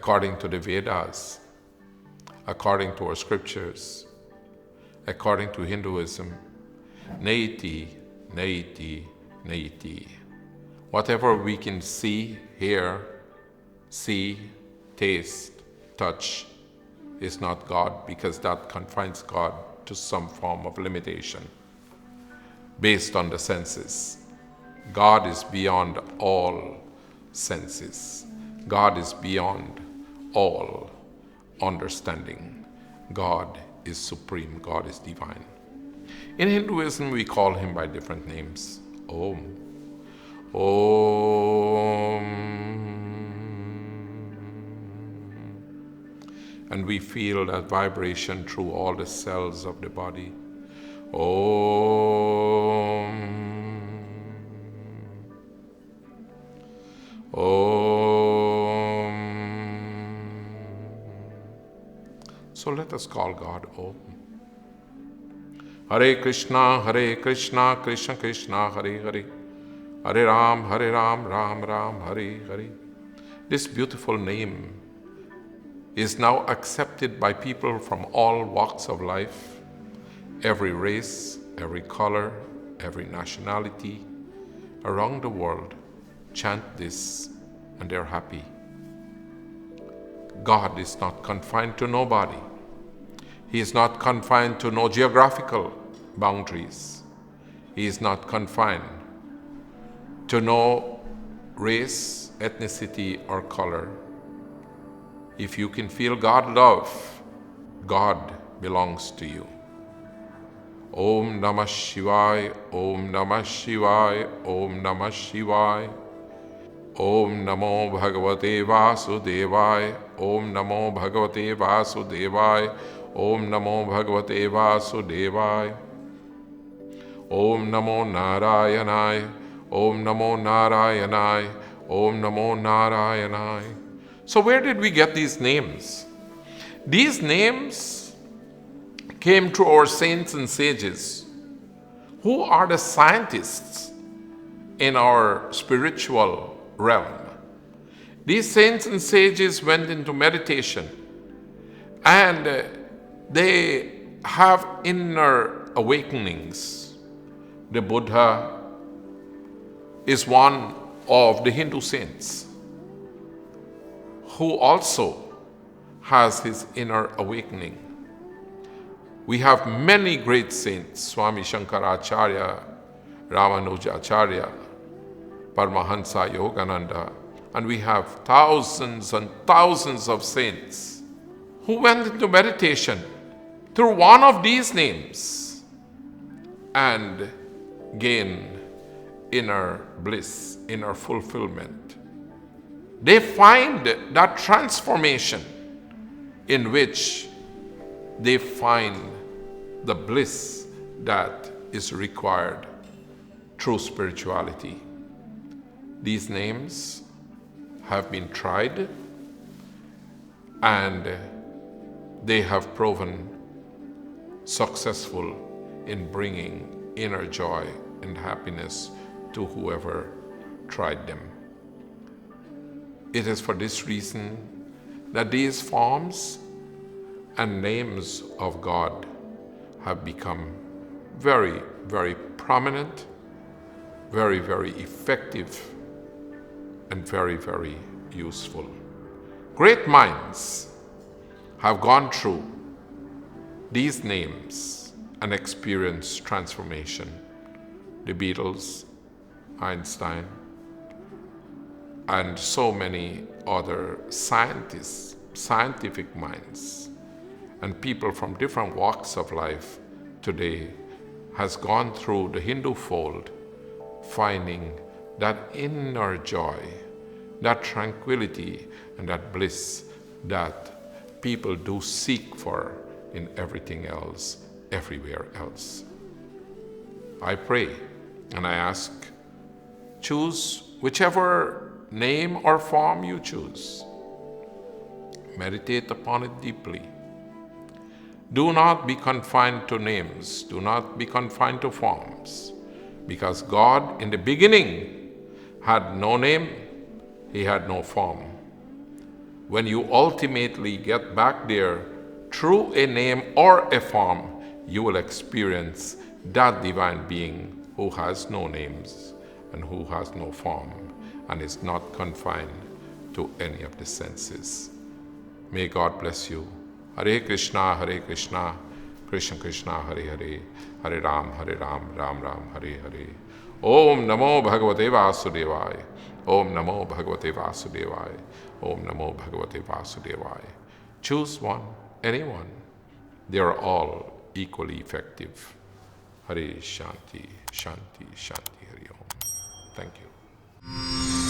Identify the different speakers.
Speaker 1: according to the Vedas, according to our scriptures, according to Hinduism, Naiti, Naiti, Naiti. Whatever we can see, hear, see, taste, touch is not God, because that confines God to some form of limitation based on the senses. God is beyond all senses. God is beyond all understanding. God is supreme. God is divine. In Hinduism, we call him by different names. Om. Om. And we feel that vibration through all the cells of the body. Om. Om. So let us call God Om. Hare Krishna, Krishna Krishna, Hare Hare. Hare Ram, Ram Ram, Hare Hare. This beautiful name is now accepted by people from all walks of life, every race, every color, every nationality around the world. Chant this and they're happy. God is not confined to nobody. He is not confined to no geographical boundaries. He is not confined to no race, ethnicity, or color. If you can feel God love, God belongs to you. Om Namah Shivaya, Om Namah Shivaya, Om Namah Shivaya. Om Namo Bhagavate Vasudevaya, Om Namo Bhagavate Vasudevaya, Om Namo Bhagavate Vasudevaya. Om Namo Narayanaya, Om Namo Narayanaya, Om Namo Narayanaya. So where did we get these names? These names came through our saints and sages, who are the scientists in our spiritual realm. These saints and sages went into meditation, and they have inner awakenings. The Buddha is one of the Hindu saints who also has his inner awakening. We have many great saints, Swami Shankaracharya, Ramanujacharya, Paramahansa Yogananda, and we have thousands and thousands of saints who went into meditation through one of these names and gain inner bliss, inner fulfillment. They find that transformation in which they find the bliss that is required through spirituality. These names have been tried and they have proven successful in bringing inner joy and happiness to whoever tried them. It is for this reason that these forms and names of God have become very, very prominent, very, very effective, and very, very useful. Great minds have gone through these names and experienced transformation. The Beatles, Einstein, and so many other scientists, scientific minds, and people from different walks of life today has gone through the Hindu fold, finding that inner joy, that tranquility, and that bliss that people do seek for in everything else, everywhere else. I pray and I ask, choose whichever name or form you choose. Meditate upon it deeply. Do not be confined to names. Do not be confined to forms. Because God in the beginning had no name, He had no form. when you ultimately get back there through a name or a form, you will experience that divine being who has no names and who has no form and is not confined to any of the senses. May God bless you. Hare Krishna, Krishna Krishna, Hare Hare, Hare Ram, Ram Ram, Hare Hare. Om Namo Bhagavate Vasudevaya. Om Namo Bhagavate Vasudevaya. Om Namo Bhagavate Vasudevaya. Choose one, anyone. They are all equally effective. Hare Shanti, Shanti, Shanti, Hare Om. Thank you.